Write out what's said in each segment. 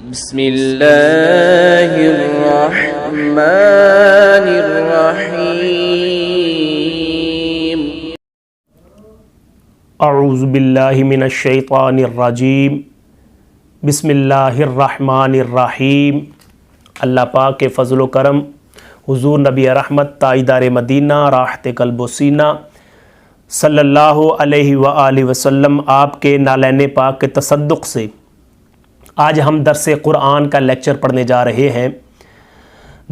بسم اللہ الرحمن الرحیم اعوذ باللہ من الشیطان الرجیم بسم اللہ الرحمن الرحیم۔ اللہ پاک کے فضل و کرم، حضور نبی رحمت تاجدار مدینہ راحت قلب و سینہ صلی اللہ علیہ وآلہ وسلم آپ کے نالین پاک کے تصدق سے آج ہم درس قرآن کا لیکچر پڑھنے جا رہے ہیں۔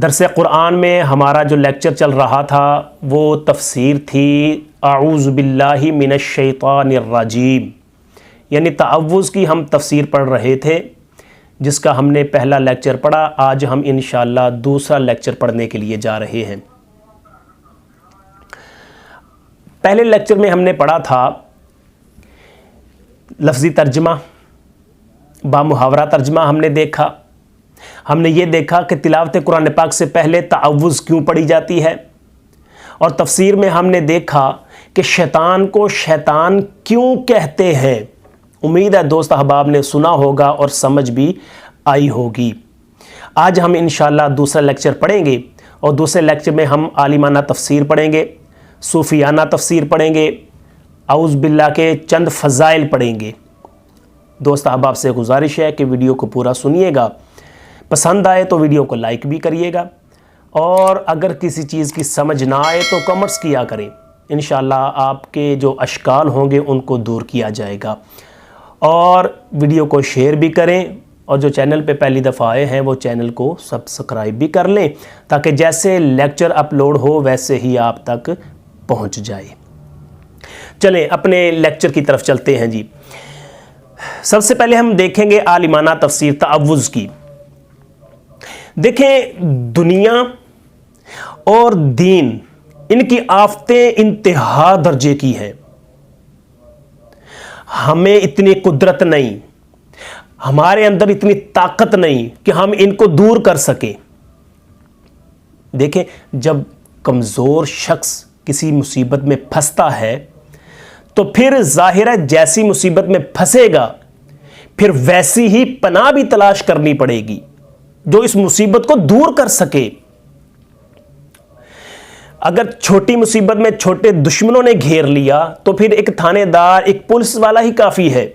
درس قرآن میں ہمارا جو لیکچر چل رہا تھا وہ تفسیر تھی اعوذ باللہ من الشیطان الرجیم، یعنی تعوذ کی ہم تفسیر پڑھ رہے تھے، جس کا ہم نے پہلا لیکچر پڑھا۔ آج ہم انشاءاللہ دوسرا لیکچر پڑھنے کے لیے جا رہے ہیں۔ پہلے لیکچر میں ہم نے پڑھا تھا لفظی ترجمہ، بامحاورہ ترجمہ ہم نے دیکھا۔ ہم نے یہ دیکھا کہ تلاوت قرآن پاک سے پہلے تعوذ کیوں پڑھی جاتی ہے، اور تفسیر میں ہم نے دیکھا کہ شیطان کو شیطان کیوں کہتے ہیں۔ امید ہے دوست احباب نے سنا ہوگا اور سمجھ بھی آئی ہوگی۔ آج ہم انشاءاللہ دوسرا لیکچر پڑھیں گے، اور دوسرے لیکچر میں ہم عالمانہ تفسیر پڑھیں گے، صوفیانہ تفسیر پڑھیں گے، اعوذ باللہ کے چند فضائل پڑھیں گے۔ دوست احباب سے گزارش ہے کہ ویڈیو کو پورا سنیے گا، پسند آئے تو ویڈیو کو لائک بھی کریے گا، اور اگر کسی چیز کی سمجھ نہ آئے تو کمنٹس کیا کریں، انشاءاللہ آپ کے جو اشکال ہوں گے ان کو دور کیا جائے گا۔ اور ویڈیو کو شیئر بھی کریں، اور جو چینل پہ پہلی دفعہ آئے ہیں وہ چینل کو سبسکرائب بھی کر لیں، تاکہ جیسے لیکچر اپلوڈ ہو ویسے ہی آپ تک پہنچ جائے۔ چلیں اپنے لیکچر کی طرف چلتے ہیں جی۔ سب سے پہلے ہم دیکھیں گے عالمانہ تفسیر تعوذ کی۔ دیکھیں دنیا اور دین، ان کی آفتیں انتہا درجے کی ہیں۔ ہمیں اتنی قدرت نہیں، ہمارے اندر اتنی طاقت نہیں کہ ہم ان کو دور کر سکیں۔ دیکھیں جب کمزور شخص کسی مصیبت میں پھنستا ہے تو پھر ظاہر ہے جیسی مصیبت میں پھنسے گا پھر ویسی ہی پناہ بھی تلاش کرنی پڑے گی جو اس مصیبت کو دور کر سکے۔ اگر چھوٹی مصیبت میں چھوٹے دشمنوں نے گھیر لیا تو پھر ایک تھانے دار، ایک پولیس والا ہی کافی ہے،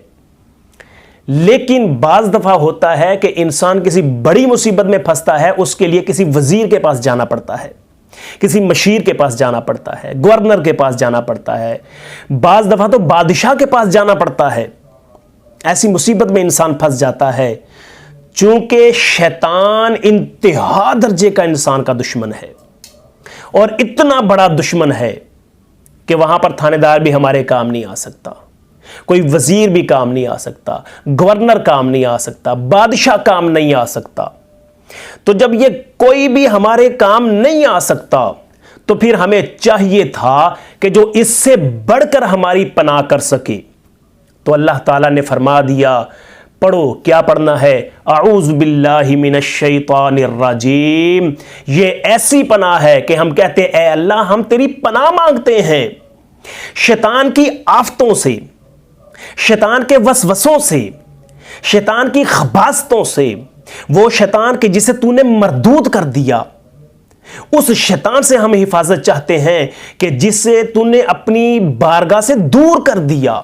لیکن بعض دفعہ ہوتا ہے کہ انسان کسی بڑی مصیبت میں پھنستا ہے، اس کے لیے کسی وزیر کے پاس جانا پڑتا ہے، کسی مشیر کے پاس جانا پڑتا ہے، گورنر کے پاس جانا پڑتا ہے، بعض دفعہ تو بادشاہ کے پاس جانا پڑتا ہے۔ ایسی مصیبت میں انسان پھنس جاتا ہے، چونکہ شیطان انتہا درجے کا انسان کا دشمن ہے، اور اتنا بڑا دشمن ہے کہ وہاں پر تھانے دار بھی ہمارے کام نہیں آ سکتا، کوئی وزیر بھی کام نہیں آ سکتا، گورنر کام نہیں آ سکتا، بادشاہ کام نہیں آ سکتا۔ تو جب یہ کوئی بھی ہمارے کام نہیں آ سکتا تو پھر ہمیں چاہیے تھا کہ جو اس سے بڑھ کر ہماری پناہ کر سکے۔ تو اللہ تعالیٰ نے فرما دیا، پڑھو، کیا پڑھنا ہے؟ اعوذ باللہ من الشیطان الرجیم۔ یہ ایسی پناہ ہے کہ ہم کہتے ہیں اے اللہ ہم تیری پناہ مانگتے ہیں شیطان کی آفتوں سے، شیطان کے وسوسوں سے، شیطان کی خباثتوں سے، وہ شیطان کے جسے تو نے مردود کر دیا، اس شیطان سے ہم حفاظت چاہتے ہیں کہ جسے تو نے اپنی بارگاہ سے دور کر دیا۔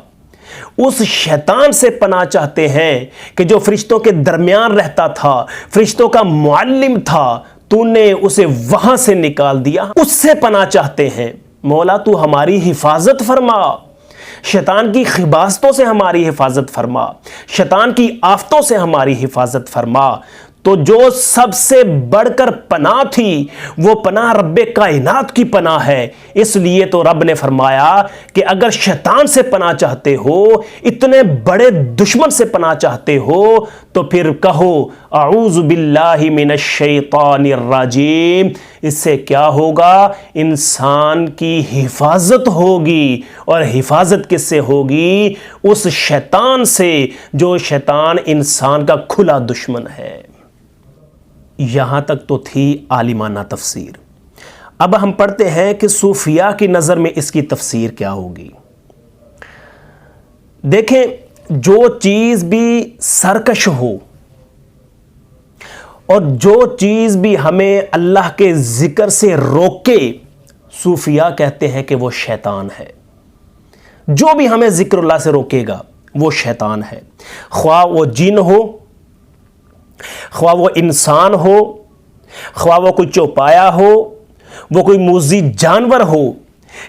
اس شیطان سے پناہ چاہتے ہیں کہ جو فرشتوں کے درمیان رہتا تھا، فرشتوں کا معلم تھا، تو نے اسے وہاں سے نکال دیا، اس سے پناہ چاہتے ہیں۔ مولا تو ہماری حفاظت فرما، شیطان کی خباثتوں سے ہماری حفاظت فرما، شیطان کی آفتوں سے ہماری حفاظت فرما۔ تو جو سب سے بڑھ کر پناہ تھی وہ پناہ رب کائنات کی پناہ ہے، اس لیے تو رب نے فرمایا کہ اگر شیطان سے پناہ چاہتے ہو، اتنے بڑے دشمن سے پناہ چاہتے ہو، تو پھر کہو اعوذ باللہ من الشیطان الرجیم۔ اس سے کیا ہوگا؟ انسان کی حفاظت ہوگی، اور حفاظت کس سے ہوگی؟ اس شیطان سے جو شیطان انسان کا کھلا دشمن ہے۔ یہاں تک تو تھی عالمانہ تفسیر۔ اب ہم پڑھتے ہیں کہ صوفیاء کی نظر میں اس کی تفسیر کیا ہوگی۔ دیکھیں جو چیز بھی سرکش ہو، اور جو چیز بھی ہمیں اللہ کے ذکر سے روکے صوفیاء کہتے ہیں کہ وہ شیطان ہے. جو بھی ہمیں ذکر اللہ سے روکے گا وہ شیطان ہے، خواہ وہ جن ہو، خواہ وہ انسان ہو، خواہ وہ کوئی چوپایا ہو، وہ کوئی موذی جانور ہو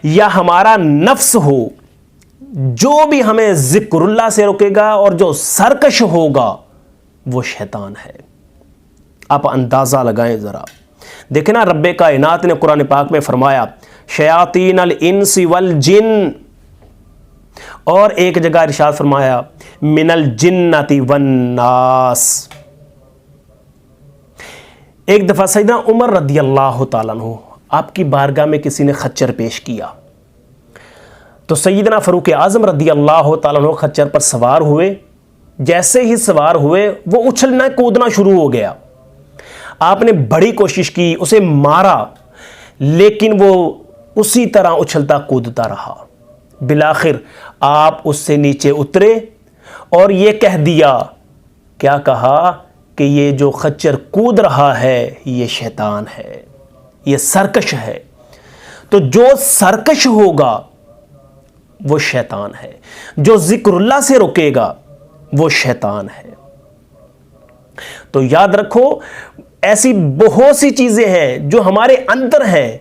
یا ہمارا نفس ہو. جو بھی ہمیں ذکر اللہ سے روکے گا اور جو سرکش ہوگا وہ شیطان ہے. آپ اندازہ لگائیں ذرا. دیکھیں نا، رب کائنات نے قرآن پاک میں فرمایا شیاطین الانس والجن، اور ایک جگہ ارشاد فرمایا من الجنۃ والناس. ایک دفعہ سیدنا عمر رضی اللہ تعالیٰ عنہ آپ کی بارگاہ میں کسی نے خچر پیش کیا تو سیدنا فاروق اعظم رضی اللہ تعالیٰ عنہ خچر پر سوار ہوئے. جیسے ہی سوار ہوئے وہ اچھلنا کودنا شروع ہو گیا. آپ نے بڑی کوشش کی، اسے مارا، لیکن وہ اسی طرح اچھلتا کودتا رہا. بالآخر آپ اس سے نیچے اترے اور یہ کہہ دیا، کیا کہا کہ یہ جو خچر کود رہا ہے یہ شیطان ہے، یہ سرکش ہے. تو جو سرکش ہوگا وہ شیطان ہے، جو ذکر اللہ سے روکے گا وہ شیطان ہے. تو یاد رکھو، ایسی بہت سی چیزیں ہیں جو ہمارے اندر ہیں،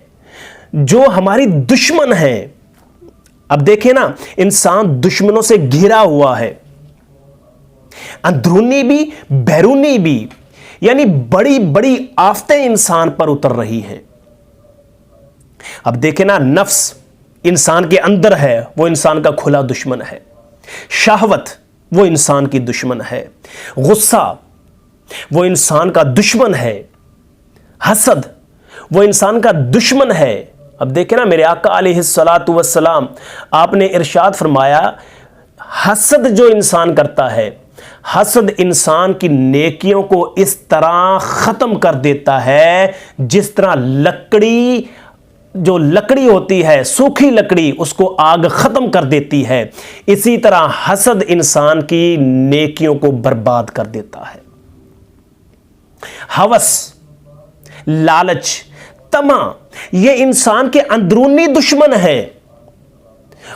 جو ہماری دشمن ہیں. اب دیکھیں نا، انسان دشمنوں سے گھرا ہوا ہے، اندرونی بھی بیرونی بھی، یعنی بڑی بڑی آفتیں انسان پر اتر رہی ہیں. اب دیکھیں نا، نفس انسان کے اندر ہے، وہ انسان کا کھلا دشمن ہے. شہوت وہ انسان کی دشمن ہے. غصہ وہ انسان کا دشمن ہے. حسد وہ انسان کا دشمن ہے. اب دیکھیں نا، میرے آقا علیہ الصلاۃ والسلام آپ نے ارشاد فرمایا، حسد جو انسان کرتا ہے، حسد انسان کی نیکیوں کو اس طرح ختم کر دیتا ہے جس طرح جو لکڑی ہوتی ہے، سوکھی لکڑی، اس کو آگ ختم کر دیتی ہے. اسی طرح حسد انسان کی نیکیوں کو برباد کر دیتا ہے. ہوس، لالچ، طمع یہ انسان کے اندرونی دشمن ہے،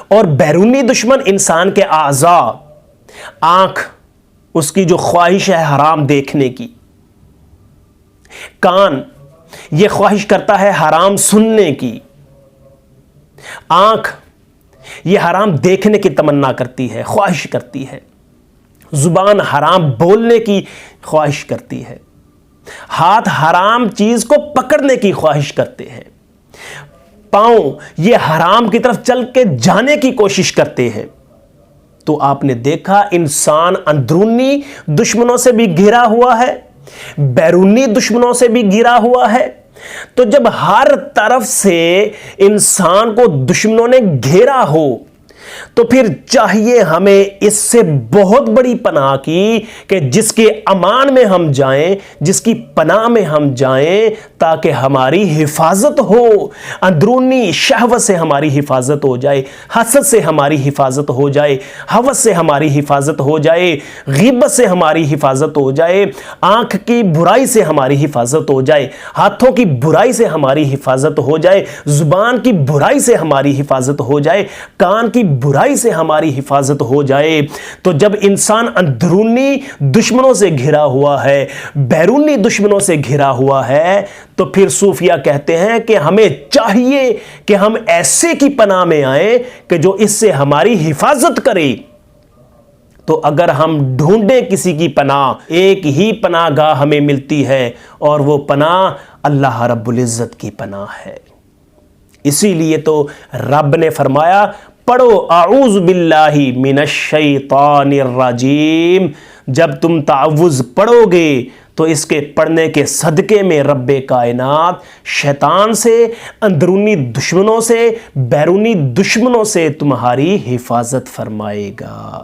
اور بیرونی دشمن انسان کے اعضاء. آنکھ، اس کی جو خواہش ہے حرام دیکھنے کی. کان، یہ خواہش کرتا ہے حرام سننے کی. آنکھ یہ حرام دیکھنے کی تمنا کرتی ہے، خواہش کرتی ہے. زبان حرام بولنے کی خواہش کرتی ہے. ہاتھ حرام چیز کو پکڑنے کی خواہش کرتے ہیں. پاؤں یہ حرام کی طرف چل کے جانے کی کوشش کرتے ہیں. تو آپ نے دیکھا، انسان اندرونی دشمنوں سے بھی گھرا ہوا ہے، بیرونی دشمنوں سے بھی گھرا ہوا ہے. تو جب ہر طرف سے انسان کو دشمنوں نے گھیرا ہو تو پھر چاہیے ہمیں اس سے بہت بڑی پناہ کی کہ جس کے امان میں ہم جائیں، جس کی پناہ میں ہم جائیں، تاکہ ہماری حفاظت ہو. اندرونی شہوت سے ہماری حفاظت ہو جائے، حسد سے ہماری حفاظت ہو جائے، ہوس سے ہماری حفاظت ہو جائے، غیبت سے ہماری حفاظت ہو جائے، آنکھ کی برائی سے ہماری حفاظت ہو جائے، ہاتھوں کی برائی سے ہماری حفاظت ہو جائے، زبان کی برائی سے ہماری حفاظت ہو جائے، کان کی برائی سے ہماری حفاظت ہو جائے. تو جب انسان اندرونی دشمنوں سے گھرا ہوا ہے، بیرونی دشمنوں سے گھرا ہوا ہے، تو پھر صوفیہ کہتے ہیں کہ ہمیں چاہیے کہ ہم ایسے کی پناہ میں آئیں کہ جو اس سے ہماری حفاظت کرے. تو اگر ہم ڈھونڈیں کسی کی پناہ، ایک ہی پناہ گاہ ہمیں ملتی ہے، اور وہ پناہ اللہ رب العزت کی پناہ ہے. اسی لیے تو رب نے فرمایا، پڑھو اعوذ باللہ من الشیطان الرجیم. جب تم تعوذ پڑھو گے تو اس کے پڑھنے کے صدقے میں رب کائنات شیطان سے، اندرونی دشمنوں سے، بیرونی دشمنوں سے تمہاری حفاظت فرمائے گا.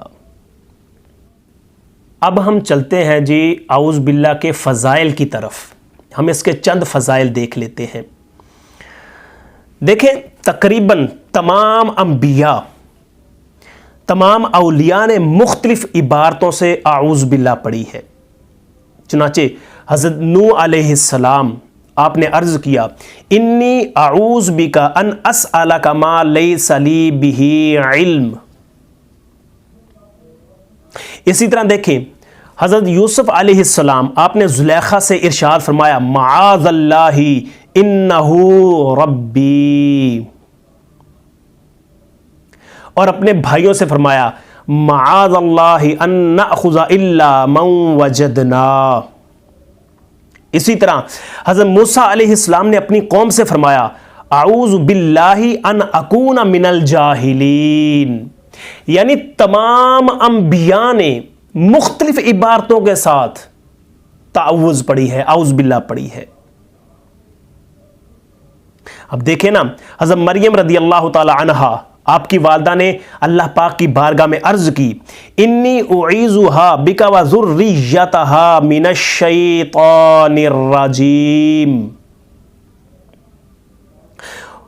اب ہم چلتے ہیں جی اعوذ باللہ کے فضائل کی طرف. ہم اس کے چند فضائل دیکھ لیتے ہیں. دیکھیں، تقریباً تمام انبیاء، تمام اولیاء نے مختلف عبارتوں سے اعوذ باللہ پڑھی ہے. چنانچہ حضرت نوح علیہ السلام آپ نے عرض کیا انی اعوذ بک ان اسألک ما لیس لی بہ علم۔ اسی طرح دیکھیں حضرت یوسف علیہ السلام آپ نے زلیخا سے ارشاد فرمایا معاذ اللہ انہ ربی، اور اپنے بھائیوں سے فرمایا معاذ اللہ ان نأخذ الا من وجدنا۔ اسی طرح حضرت موسیٰ علیہ السلام نے اپنی قوم سے فرمایا اعوذ باللہ ان اکون من الجاہلین۔ یعنی تمام انبیاء نے مختلف عبارتوں کے ساتھ تعوذ پڑھی ہے، اعوذ باللہ پڑھی ہے۔ اب دیکھیں نا حضرت مریم رضی اللہ تعالی عنہا، آپ کی والدہ نے اللہ پاک کی بارگاہ میں عرض کی انی اعیذھا بک وذریتھا من الشیطان الرجیم۔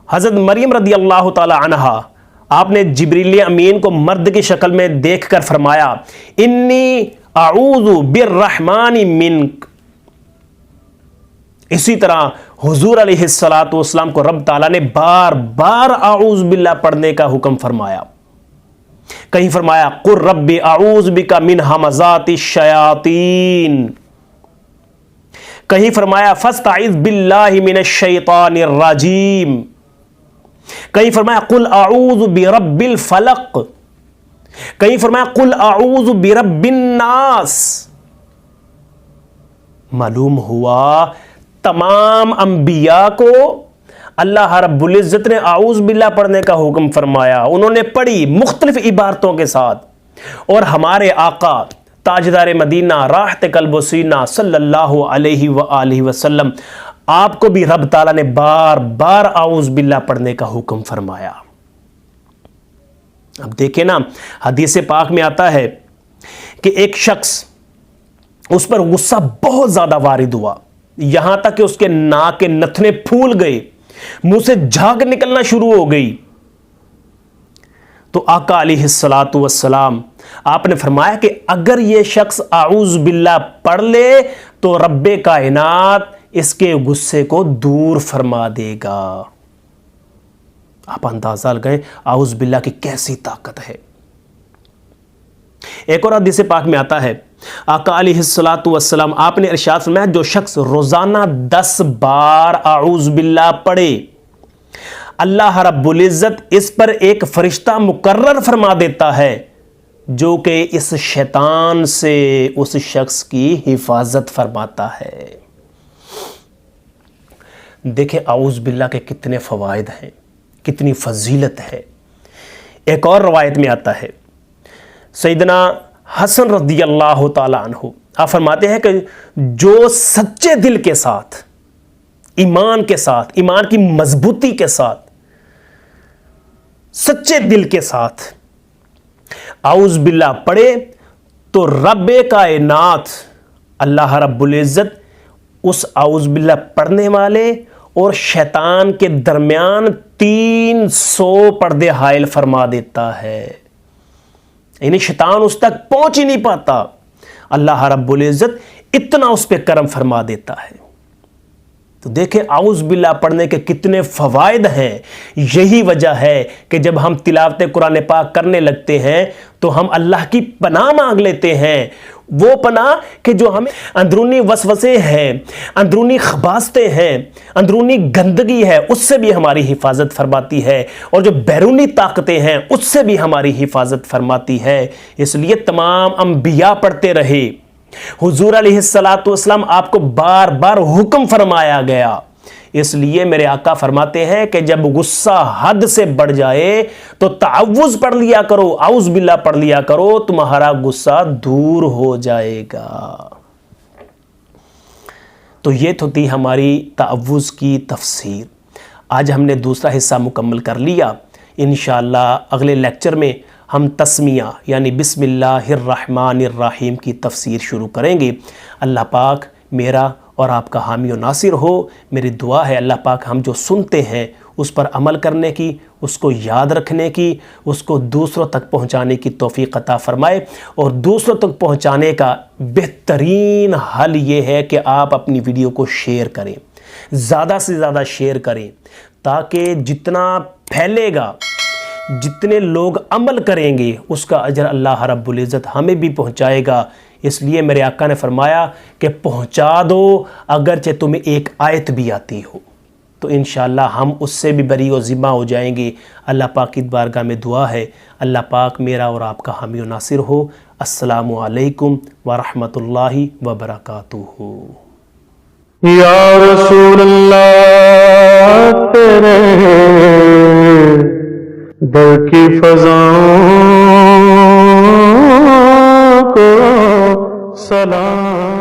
حضرت مریم رضی اللہ تعالی عنہا آپ نے جبریل امین کو مرد کی شکل میں دیکھ کر فرمایا انی اعوذ بالرحمن منک۔ اسی طرح حضور علیہ السلام کو رب تعالیٰ نے بار بار اعوذ باللہ پڑھنے کا حکم فرمایا۔ کہیں فرمایا قل رب اعوذ بک من ہمزات الشیاطین، کہیں فرمایا فاستعذ باللہ من الشیطان الرجیم، کہیں فرمایا قل اعوذ برب الفلق، کہیں فرمایا قل اعوذ برب الناس۔ معلوم ہوا تمام انبیاء کو اللہ رب العزت نے اعوذ باللہ پڑھنے کا حکم فرمایا، انہوں نے پڑھی مختلف عبارتوں کے ساتھ۔ اور ہمارے آقا تاجدار مدینہ راحت قلب و سینہ صلی اللہ علیہ وآلہ وسلم، آپ کو بھی رب تعالیٰ نے بار بار اعوذ باللہ پڑھنے کا حکم فرمایا۔ اب دیکھیں نا حدیث پاک میں آتا ہے کہ ایک شخص، اس پر غصہ بہت زیادہ وارد ہوا، یہاں تک کہ اس کے ناک کے نتنے پھول گئے، منہ سے جھاگ نکلنا شروع ہو گئی۔ تو آقا علیہ السلام آپ نے فرمایا کہ اگر یہ شخص اعوذ باللہ پڑھ لے تو رب کائنات اس کے غصے کو دور فرما دے گا۔ آپ اندازہ لگائیں اعوذ باللہ کی کیسی طاقت ہے۔ ایک اور حدیث پاک میں آتا ہے آقا علیہ السلام آپ نے ارشاد فرمایا جو شخص روزانہ 10 بار اعوذ باللہ پڑھے اللہ رب العزت اس پر ایک فرشتہ مقرر فرما دیتا ہے جو کہ اس شیطان سے اس شخص کی حفاظت فرماتا ہے۔ دیکھیں اعوذ باللہ کے کتنے فوائد ہیں، کتنی فضیلت ہے۔ ایک اور روایت میں آتا ہے سیدنا حسن رضی اللہ تعالی عنہ آپ فرماتے ہیں کہ جو سچے دل کے ساتھ، ایمان کے ساتھ، ایمان کی مضبوطی کے ساتھ، سچے دل کے ساتھ اعوذ باللہ پڑھے تو رب کائنات اللہ رب العزت اس اعوذ باللہ پڑھنے والے اور شیطان کے درمیان 300 پردے حائل فرما دیتا ہے، یعنی شیطان اس تک پہنچ ہی نہیں پاتا، اللہ رب العزت اتنا اس پہ کرم فرما دیتا ہے۔ تو دیکھیں اعوذ باللہ پڑھنے کے کتنے فوائد ہیں۔ یہی وجہ ہے کہ جب ہم تلاوت قرآن پاک کرنے لگتے ہیں تو ہم اللہ کی پناہ مانگ لیتے ہیں، وہ پناہ کہ جو ہمیں اندرونی وسوسے ہیں، اندرونی خباثتیں ہیں، اندرونی گندگی ہے، اس سے بھی ہماری حفاظت فرماتی ہے، اور جو بیرونی طاقتیں ہیں اس سے بھی ہماری حفاظت فرماتی ہے۔ اس لیے تمام انبیاء پڑھتے رہے، حضور علیہ السلام آپ کو بار بار حکم فرمایا گیا۔ اس لیے میرے آقا فرماتے ہیں کہ جب غصہ حد سے بڑھ جائے تو تعوذ پڑھ لیا کرو، اعوذ باللہ پڑھ لیا کرو، تمہارا غصہ دور ہو جائے گا۔ تو یہ تو تھی ہماری تعوذ کی تفسیر۔ آج ہم نے دوسرا حصہ مکمل کر لیا۔ انشاءاللہ اگلے لیکچر میں ہم تسمیہ یعنی بسم اللہ الرحمن الرحیم کی تفسیر شروع کریں گے۔ اللہ پاک میرا اور آپ کا حامی و ناصر ہو۔ میری دعا ہے اللہ پاک ہم جو سنتے ہیں اس پر عمل کرنے کی، اس کو یاد رکھنے کی، اس کو دوسروں تک پہنچانے کی توفیق عطا فرمائے۔ اور دوسروں تک پہنچانے کا بہترین حل یہ ہے کہ آپ اپنی ویڈیو کو شیئر کریں، زیادہ سے زیادہ شیئر کریں، تاکہ جتنا پھیلے گا، جتنے لوگ عمل کریں گے، اس کا اجر اللہ رب العزت ہمیں بھی پہنچائے گا۔ اس لیے میرے آقا نے فرمایا کہ پہنچا دو اگرچہ تمہیں ایک آیت بھی آتی ہو، تو انشاءاللہ ہم اس سے بھی بری و ذمہ ہو جائیں گے۔ اللہ پاک کی بارگاہ میں دعا ہے اللہ پاک میرا اور آپ کا حامی و ناصر ہو۔ السلام علیکم ورحمۃ اللہ وبرکاتہ۔ یا رسول اللہ تیرے در کی فضاؤں کو سلام